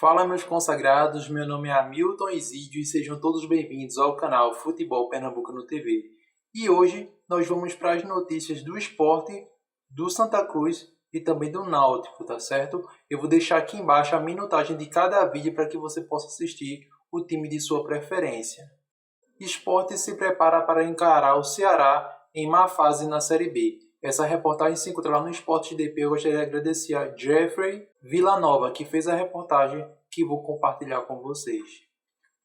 Fala meus consagrados, meu nome é Hamilton Isídio e sejam todos bem-vindos ao canal Futebol Pernambuco no TV. E hoje nós vamos para as notícias do esporte, do Santa Cruz e também do Náutico, tá certo? Eu vou deixar aqui embaixo a minutagem de cada vídeo para que você possa assistir o time de sua preferência. Esporte se prepara para encarar o Ceará em má fase na Série B. Essa reportagem se encontra lá no Esporte DP. Eu gostaria de agradecer a Jeffrey Villanova, que fez a reportagem que vou compartilhar com vocês.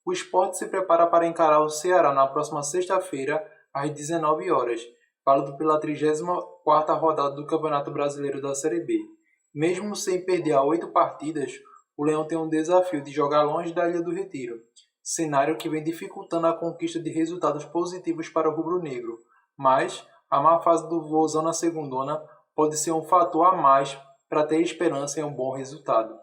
O Sport se prepara para encarar o Ceará na próxima sexta-feira, às 19 horas, válido pela 34ª rodada do Campeonato Brasileiro da Série B. Mesmo sem perder a 8 partidas, o Leão tem um desafio de jogar longe da Ilha do Retiro, cenário que vem dificultando a conquista de resultados positivos para o rubro-negro, mas a má fase do Vozão na segundona pode ser um fator a mais para ter esperança em um bom resultado.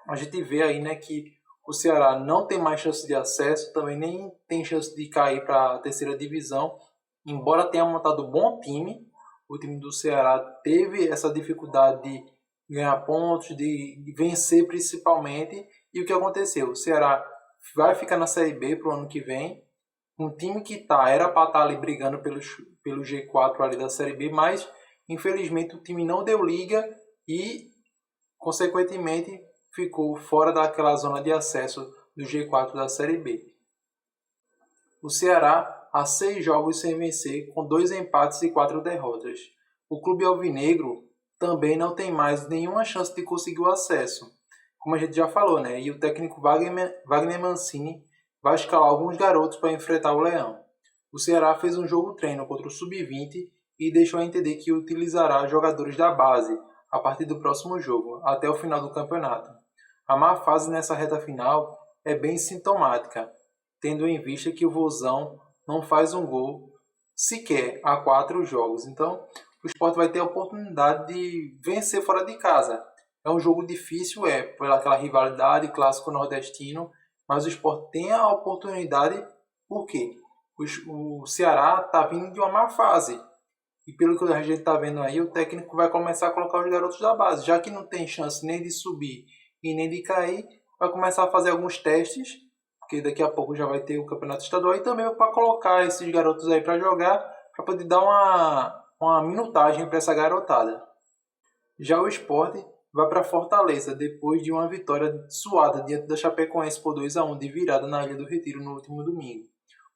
A gente vê aí, né, que o Ceará não tem mais chance de acesso, também nem tem chance de cair para a terceira divisão, embora tenha montado um bom time. O time do Ceará teve essa dificuldade de ganhar pontos, de vencer principalmente. E o que aconteceu? O Ceará vai ficar na Série B para o ano que vem. Um time que era para estar ali brigando pelo G4 ali da Série B, mas infelizmente o time não deu liga e, consequentemente, ficou fora daquela zona de acesso do G4 da Série B. O Ceará há 6 jogos sem vencer, com 2 empates e 4 derrotas. O clube alvinegro também não tem mais nenhuma chance de conseguir o acesso, como a gente já falou, né? E o técnico Wagner Mancini vai escalar alguns garotos para enfrentar o Leão. O Ceará fez um jogo-treino contra o Sub-20 e deixou a entender que utilizará jogadores da base a partir do próximo jogo, até o final do campeonato. A má fase nessa reta final é bem sintomática, tendo em vista que o Vozão não faz um gol sequer há 4 jogos. Então, o Sport vai ter a oportunidade de vencer fora de casa. É um jogo difícil, pela aquela rivalidade clássico nordestino, mas o Sport tem a oportunidade. Por quê? O Ceará está vindo de uma má fase. E pelo que a gente está vendo aí, o técnico vai começar a colocar os garotos da base. Já que não tem chance nem de subir e nem de cair, vai começar a fazer alguns testes, porque daqui a pouco já vai ter o campeonato estadual, e também para colocar esses garotos aí para jogar, para poder dar uma minutagem para essa garotada. Já o Sport vai para Fortaleza, depois de uma vitória suada diante da Chapecoense por 2-1 de virada na Ilha do Retiro no último domingo.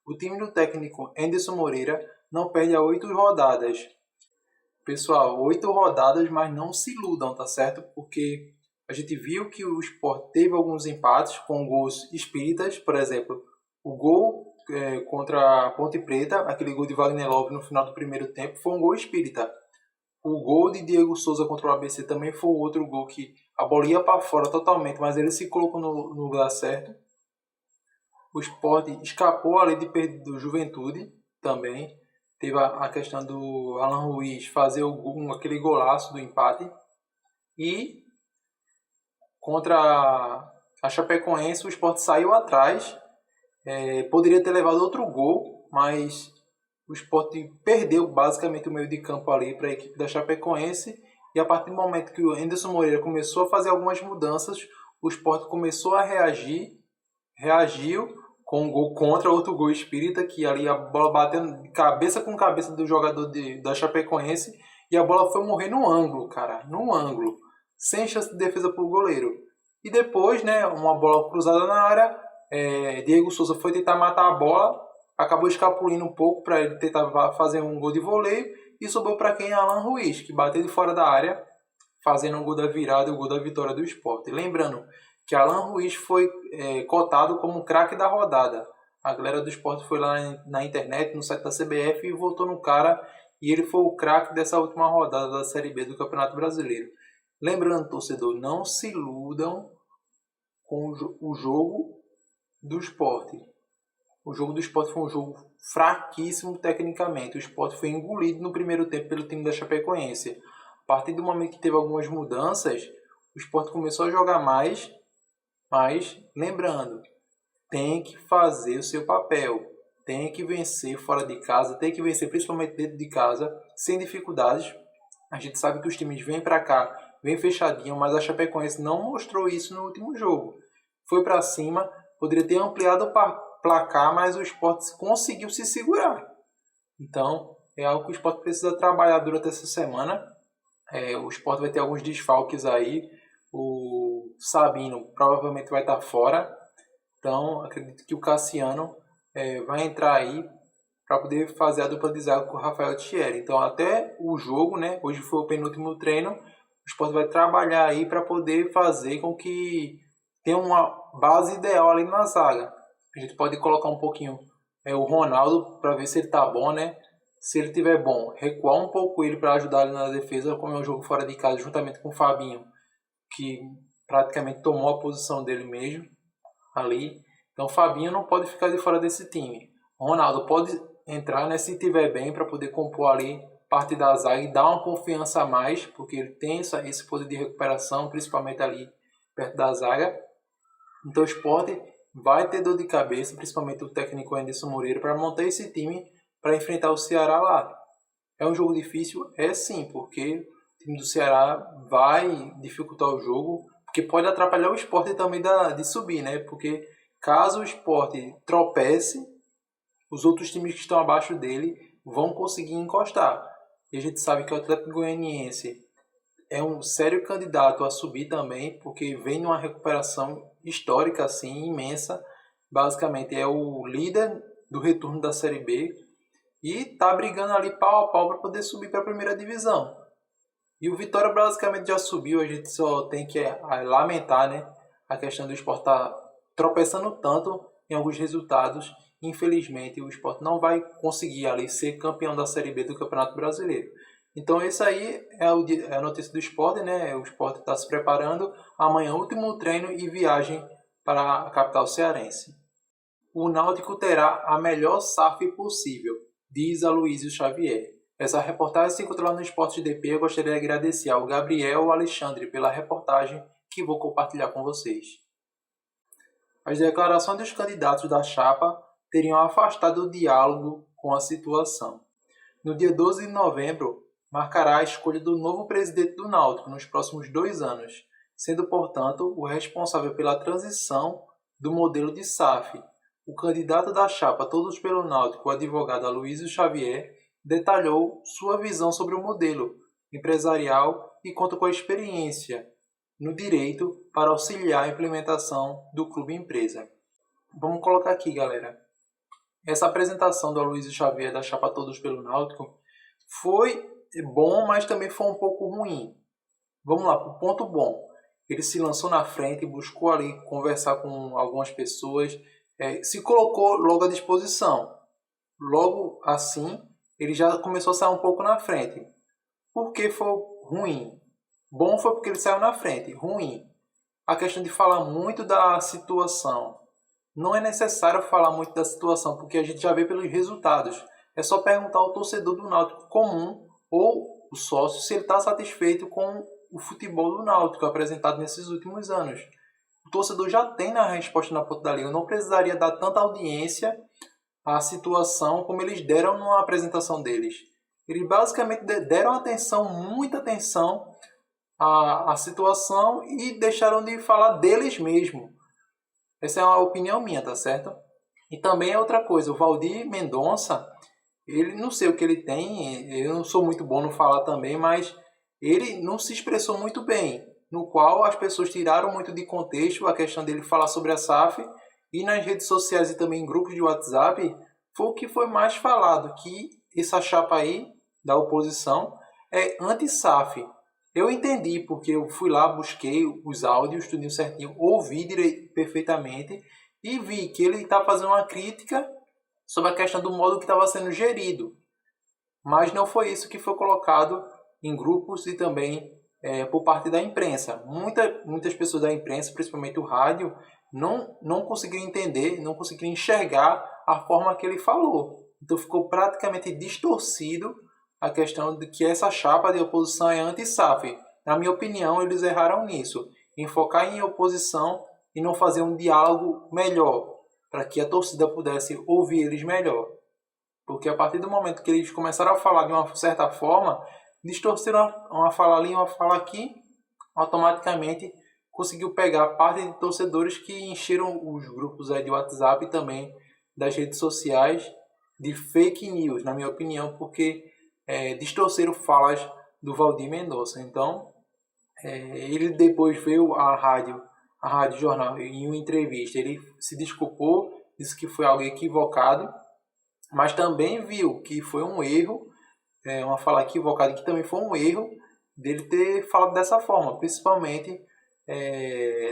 O time do técnico Anderson Moreira não perde há 8 rodadas. Pessoal, 8 rodadas, mas não se iludam, tá certo? Porque a gente viu que o Sport teve alguns empates com gols espíritas, por exemplo, o gol contra a Ponte Preta, aquele gol de Wagner Love no final do primeiro tempo, foi um gol espírita. O gol de Diego Souza contra o ABC também foi outro gol que a bola ia para fora totalmente, mas ele se colocou no lugar certo. O Sport escapou ali de perda do Juventude também. Teve a questão do Alan Ruiz fazer aquele golaço do empate. E contra a Chapecoense, o Sport saiu atrás. Poderia ter levado outro gol, mas o Sport perdeu basicamente o meio de campo ali para a equipe da Chapecoense. E a partir do momento que o Anderson Moreira começou a fazer algumas mudanças, o Sport começou a reagiu com um gol contra, outro gol espírita, que ali a bola batendo cabeça com cabeça do jogador da Chapecoense, e a bola foi morrer no ângulo, cara, no ângulo, sem chance de defesa para o goleiro. E depois, né, uma bola cruzada na área, Diego Souza foi tentar matar a bola, acabou escapulindo um pouco para ele tentar fazer um gol de voleio, e sobrou para quem? Alan Ruiz, que bateu de fora da área, fazendo o gol da virada e o gol da vitória do Sport. E lembrando que Alan Ruiz foi cotado como craque da rodada. A galera do Sport foi lá na internet, no site da CBF, e votou no cara, e ele foi o craque dessa última rodada da Série B do Campeonato Brasileiro. Lembrando, torcedor, não se iludam com o jogo do Sport. O jogo do Sport foi um jogo fraquíssimo tecnicamente. O Sport foi engolido no primeiro tempo pelo time da Chapecoense. A partir do momento que teve algumas mudanças, o Sport começou a jogar mais, mas lembrando, tem que fazer o seu papel. Tem que vencer fora de casa, tem que vencer principalmente dentro de casa, sem dificuldades. A gente sabe que os times vêm para cá, vêm fechadinho, mas a Chapecoense não mostrou isso no último jogo. foi para cima, poderia ter ampliado o placar, mas o Sport conseguiu se segurar. Então, é algo que o Sport precisa trabalhar durante essa semana. O Sport vai ter alguns desfalques aí. O Sabino provavelmente vai estar fora. Então, acredito que o Cassiano vai entrar aí para poder fazer a dupla de zaga com o Rafael Thierry. Então, até o jogo, né? Hoje foi o penúltimo treino. O Sport vai trabalhar aí para poder fazer com que tenha uma base ideal ali na zaga. A gente pode colocar um pouquinho o Ronaldo para ver se ele tá bom, né? Se ele tiver bom, recuar um pouco ele para ajudar ele na defesa, como é um jogo fora de casa, juntamente com o Fabinho, que praticamente tomou a posição dele mesmo ali. Então o Fabinho não pode ficar de fora desse time. O Ronaldo pode entrar, né, se tiver bem, para poder compor ali parte da zaga e dar uma confiança a mais, porque ele tem esse poder de recuperação, principalmente ali perto da zaga. Então o Sport vai ter dor de cabeça, principalmente o técnico Anderson Moreira, para montar esse time para enfrentar o Ceará lá. É um jogo difícil? É sim, porque o time do Ceará vai dificultar o jogo, porque pode atrapalhar o Sport também de subir, né? Porque caso o Sport tropece, os outros times que estão abaixo dele vão conseguir encostar. E a gente sabe que o Atlético Goianiense é um sério candidato a subir também, porque vem numa recuperação histórica assim, imensa. Basicamente é o líder do retorno da Série B e está brigando ali pau a pau para poder subir para a primeira divisão. E o Vitória basicamente já subiu, a gente só tem que lamentar, né, a questão do Sport estar tropeçando tanto em alguns resultados. Infelizmente o Sport não vai conseguir ali ser campeão da Série B do Campeonato Brasileiro. Então esse aí é a notícia do Sport, né? O Sport está se preparando. Amanhã último treino e viagem para a capital cearense. O Náutico terá a melhor SAF possível, diz Aloysio Xavier. Essa reportagem se encontra lá no Esporte DP. Eu gostaria de agradecer ao Gabriel e ao Alexandre pela reportagem que vou compartilhar com vocês. As declarações dos candidatos da chapa teriam afastado o diálogo com a situação. No dia 12 de novembro, marcará a escolha do novo presidente do Náutico nos próximos 2 anos, sendo, portanto, o responsável pela transição do modelo de SAF. O candidato da chapa Todos pelo Náutico, o advogado Aloysio Xavier, detalhou sua visão sobre o modelo empresarial e conta com a experiência no direito para auxiliar a implementação do clube empresa. Vamos colocar aqui, galera. Essa apresentação do Aloysio Xavier da chapa Todos pelo Náutico foi bom, mas também foi um pouco ruim. Vamos lá, para o ponto bom. Ele se lançou na frente, buscou ali conversar com algumas pessoas, se colocou logo à disposição. Logo assim, ele já começou a sair um pouco na frente. Por que foi ruim? Bom foi porque ele saiu na frente. Ruim, a questão de falar muito da situação. Não é necessário falar muito da situação, porque a gente já vê pelos resultados. É só perguntar ao torcedor do Náutico comum ou o sócio se ele está satisfeito com o futebol do Náutico apresentado nesses últimos anos. O torcedor já tem a resposta na ponta da língua. Não precisaria dar tanta audiência à situação como eles deram na apresentação deles. Eles basicamente deram atenção, muita atenção à situação e deixaram de falar deles mesmos. Essa é uma opinião minha, tá certo? E também é outra coisa, o Valdir Mendonça, ele não sei o que ele tem, eu não sou muito bom no falar também, mas ele não se expressou muito bem, no qual as pessoas tiraram muito de contexto a questão dele falar sobre a SAF, e nas redes sociais e também em grupos de WhatsApp, foi o que foi mais falado, que essa chapa aí da oposição é anti-SAF. Eu entendi, porque eu fui lá, busquei os áudios, tudo certinho, ouvi perfeitamente e vi que ele está fazendo uma crítica sobre a questão do modo que estava sendo gerido. Mas não foi isso que foi colocado em grupos e também por parte da imprensa. Muitas pessoas da imprensa, principalmente o rádio, não conseguiram entender, não conseguiram enxergar a forma que ele falou. Então ficou praticamente distorcido a questão de que essa chapa de oposição é anti-SAF. Na minha opinião, eles erraram nisso, em focar em oposição e não fazer um diálogo melhor, para que a torcida pudesse ouvir eles melhor. Porque a partir do momento que eles começaram a falar de uma certa forma, distorceram uma fala ali, uma fala aqui, automaticamente conseguiu pegar parte de torcedores que encheram os grupos aí de WhatsApp e também das redes sociais de fake news, na minha opinião, porque distorceram falas do Valdir Mendonça. Então, ele depois veio à Rádio Jornal, em uma entrevista, ele se desculpou, disse que foi algo equivocado, mas também viu que foi um erro, uma fala equivocada, que também foi um erro dele ter falado dessa forma, principalmente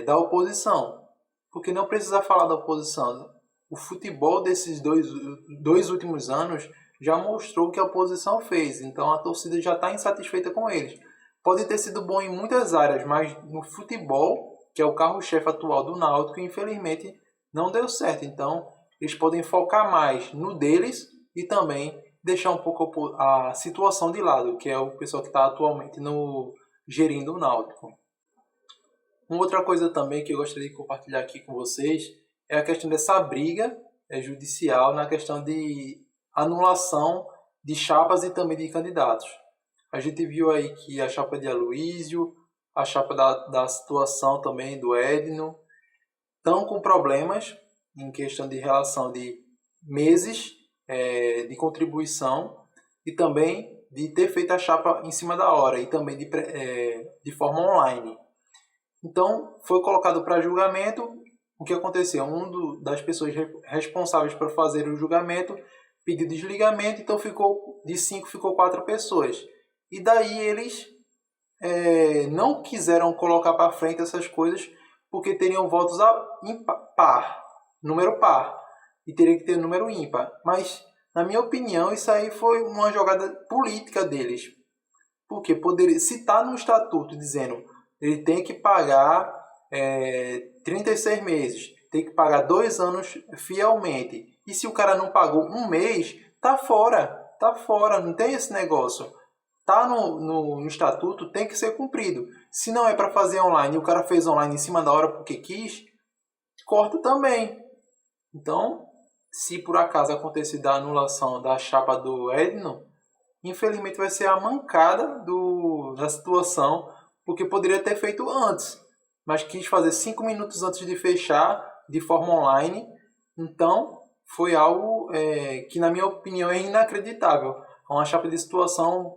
da oposição, porque não precisa falar da oposição. O futebol desses dois últimos anos já mostrou o que a oposição fez, então a torcida já está insatisfeita com eles. Pode ter sido bom em muitas áreas, mas no futebol, que é o carro-chefe atual do Náutico, infelizmente não deu certo. Então eles podem focar mais no deles e também deixar um pouco a situação de lado, que é o pessoal que está atualmente gerindo o Náutico. Uma outra coisa também que eu gostaria de compartilhar aqui com vocês é a questão dessa briga judicial na questão de anulação de chapas e também de candidatos. A gente viu aí que a chapa de Aloísio, a chapa da situação também do Edno, estão com problemas em questão de relação de meses de contribuição e também de ter feito a chapa em cima da hora e também de forma online. Então, foi colocado para julgamento. O que aconteceu? Das pessoas responsáveis por fazer o julgamento pediu desligamento, então de 5 ficou 4 pessoas. E daí eles não quiseram colocar para frente essas coisas porque teriam votos par, número par, e teria que ter número ímpar. Mas, na minha opinião, isso aí foi uma jogada política deles. Porque se está no estatuto dizendo ele tem que pagar 36 meses, tem que pagar 2 anos fielmente. E se o cara não pagou um mês, tá fora, não tem esse negócio. Tá no estatuto, tem que ser cumprido. Se não é para fazer online e o cara fez online em cima da hora porque quis, corta também. Então, se por acaso acontecer da anulação da chapa do Edno, infelizmente vai ser a mancada da situação, porque poderia ter feito antes, mas quis fazer 5 minutos antes de fechar, de forma online. Então, foi algo que, na minha opinião, é inacreditável. É uma chapa de situação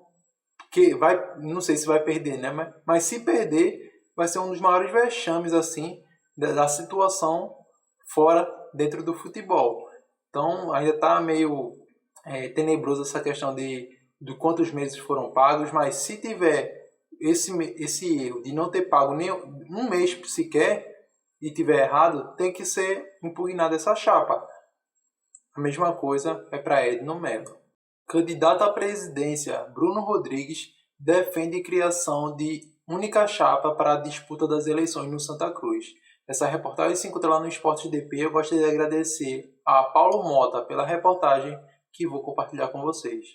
que não sei se vai perder, né? Mas se perder, vai ser um dos maiores vexames assim, da situação dentro do futebol. Então, ainda está meio tenebroso essa questão de quantos meses foram pagos, mas se tiver esse erro de não ter pago nem um mês sequer e tiver errado, tem que ser impugnada essa chapa. A mesma coisa é para Edno Melo. Candidato à presidência, Bruno Rodrigues defende a criação de única chapa para a disputa das eleições no Santa Cruz. Essa reportagem se encontra lá no Esportes DP. Eu gostaria de agradecer a Paulo Mota pela reportagem que vou compartilhar com vocês.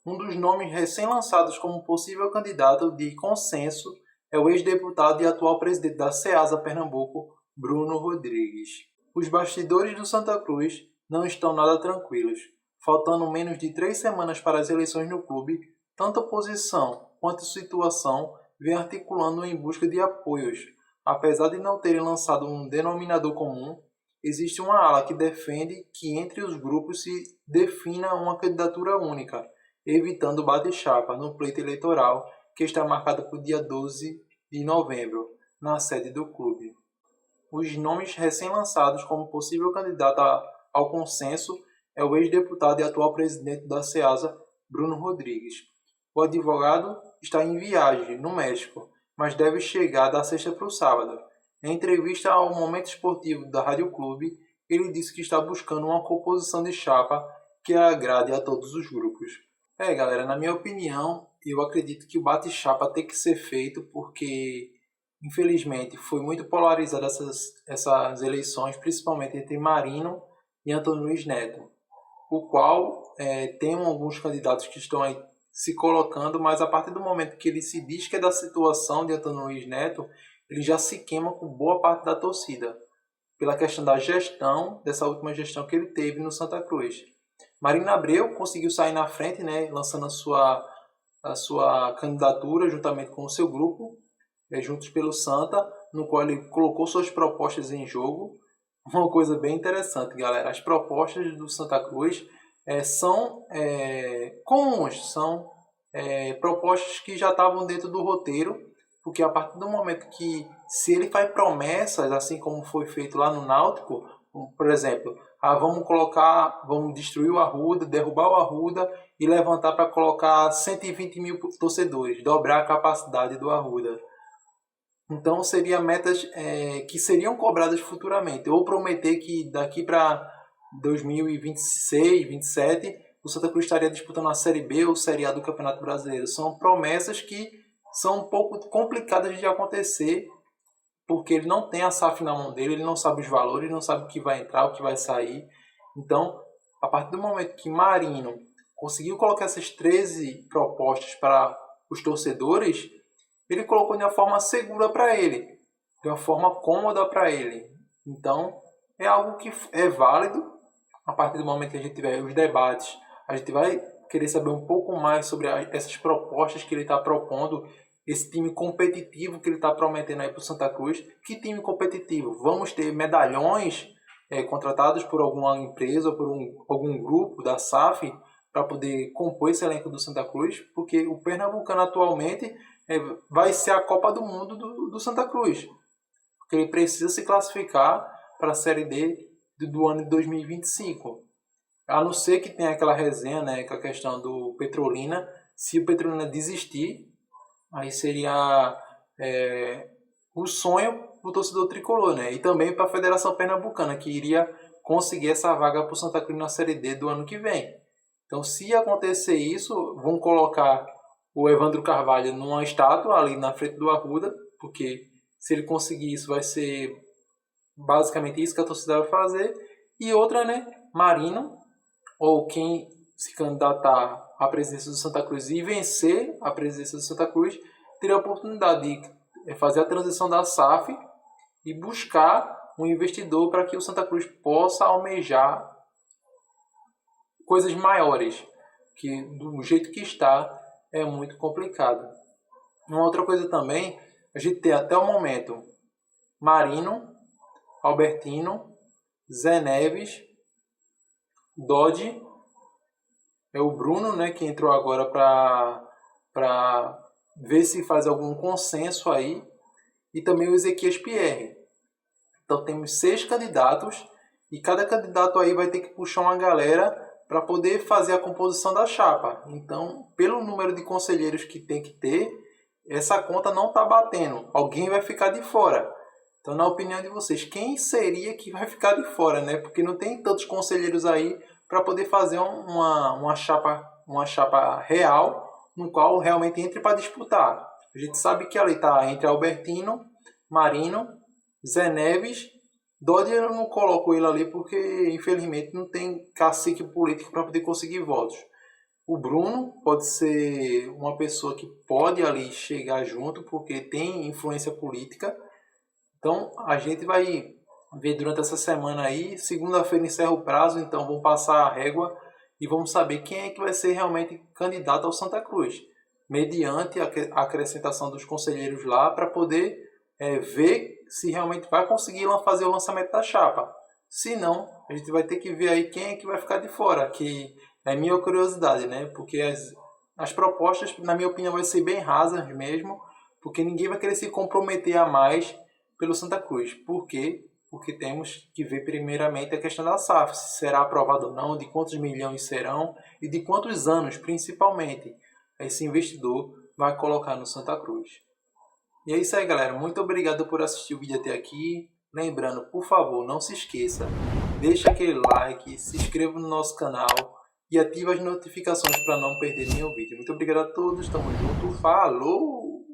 Um dos nomes recém-lançados como possível candidato de consenso é o ex-deputado e atual presidente da Ceasa Pernambuco, Bruno Rodrigues. Os bastidores do Santa Cruz não estão nada tranquilos. Faltando menos de 3 semanas para as eleições no clube, tanto a oposição quanto a situação vem articulando em busca de apoios. Apesar de não terem lançado um denominador comum, existe uma ala que defende que entre os grupos se defina uma candidatura única, evitando bate-chapa no pleito eleitoral que está marcado para o dia 12 de novembro, na sede do clube. Os nomes recém-lançados como possível candidato ao consenso é o ex-deputado e atual presidente da Ceasa, Bruno Rodrigues. O advogado está em viagem no México, mas deve chegar da sexta para o sábado. Em entrevista ao Momento Esportivo da Rádio Clube, ele disse que está buscando uma composição de chapa que agrade a todos os grupos. Galera, na minha opinião, eu acredito que o bate-chapa tem que ser feito porque, infelizmente, foi muito polarizada essas eleições, principalmente entre Marino e Antônio Luiz Neto, o qual tem alguns candidatos que estão aí se colocando, mas a partir do momento que ele se diz que é da situação de Antônio Luiz Neto, ele já se queima com boa parte da torcida, pela questão da gestão, dessa última gestão que ele teve no Santa Cruz. Marina Abreu conseguiu sair na frente, né, lançando a sua candidatura juntamente com o seu grupo, Juntos pelo Santa, no qual ele colocou suas propostas em jogo. Uma coisa bem interessante, galera. As propostas do Santa Cruz são comuns, são propostas que já estavam dentro do roteiro, porque a partir do momento que, se ele faz promessas, assim como foi feito lá no Náutico, por exemplo, vamos destruir o Arruda, derrubar o Arruda e levantar para colocar 120 mil torcedores, dobrar a capacidade do Arruda. Então, seriam metas que seriam cobradas futuramente. Ou prometer que daqui para 2026, 2027, o Santa Cruz estaria disputando a Série B ou Série A do Campeonato Brasileiro. São promessas que são um pouco complicadas de acontecer, porque ele não tem a SAF na mão dele, ele não sabe os valores, não sabe o que vai entrar, o que vai sair. Então, a partir do momento que Marinho conseguiu colocar essas 13 propostas para os torcedores, ele colocou de uma forma segura para ele, de uma forma cômoda para ele. Então, é algo que é válido. A partir do momento que a gente tiver os debates, a gente vai querer saber um pouco mais sobre essas propostas que ele está propondo, esse time competitivo que ele está prometendo aí para o Santa Cruz. Que time competitivo? Vamos ter medalhões contratados por alguma empresa ou por algum grupo da SAF para poder compor esse elenco do Santa Cruz, porque o Pernambucano atualmente vai ser a Copa do Mundo do Santa Cruz, porque ele precisa se classificar para a Série D do ano de 2025. A não ser que tenha aquela resenha, com a questão do Petrolina. Se o Petrolina desistir, aí seria o sonho do torcedor tricolor, e também para a Federação Pernambucana, que iria conseguir essa vaga para o Santa Cruz na Série D do ano que vem. Então, se acontecer isso, vão colocar o Evandro Carvalho numa estátua ali na frente do Arruda, porque se ele conseguir isso, vai ser basicamente isso que a torcida vai fazer. E outra, Marinho, ou quem se candidatar à presidência do Santa Cruz e vencer a presidência do Santa Cruz, teria a oportunidade de fazer a transição da SAF e buscar um investidor para que o Santa Cruz possa almejar coisas maiores, que do jeito que está é muito complicado. Uma outra coisa também, a gente tem até o momento Marinho, Albertino, Zé Neves, Dodge, o Bruno, que entrou agora para ver se faz algum consenso aí, e também o Ezequias Pierre. Então temos 6 candidatos, e cada candidato aí vai ter que puxar uma galera para poder fazer a composição da chapa. Então, pelo número de conselheiros que tem que ter, essa conta não está batendo. Alguém vai ficar de fora. Então, na opinião de vocês, quem seria que vai ficar de fora, Porque não tem tantos conselheiros aí para poder fazer uma chapa real, no qual realmente entre para disputar. A gente sabe que ali está entre Albertino, Marinho, Zé Neves. Dodge eu não coloco ele ali porque, infelizmente, não tem cacique político para poder conseguir votos. O Bruno pode ser uma pessoa que pode ali chegar junto porque tem influência política. Então, a gente vai ver durante essa semana aí. Segunda-feira encerra o prazo, então vamos passar a régua e vamos saber quem é que vai ser realmente candidato ao Santa Cruz, mediante a acrescentação dos conselheiros lá, para poder ver se realmente vai conseguir fazer o lançamento da chapa. Se não, a gente vai ter que ver aí quem é que vai ficar de fora, que é minha curiosidade, porque as propostas, na minha opinião, vai ser bem rasas mesmo, porque ninguém vai querer se comprometer a mais pelo Santa Cruz. Por quê? Porque temos que ver primeiramente a questão da SAF, se será aprovado ou não, de quantos milhões serão e de quantos anos, principalmente, esse investidor vai colocar no Santa Cruz. E é isso aí, galera. Muito obrigado por assistir o vídeo até aqui. Lembrando, por favor, não se esqueça, deixa aquele like, se inscreva no nosso canal e ative as notificações para não perder nenhum vídeo. Muito obrigado a todos, tamo junto, falou!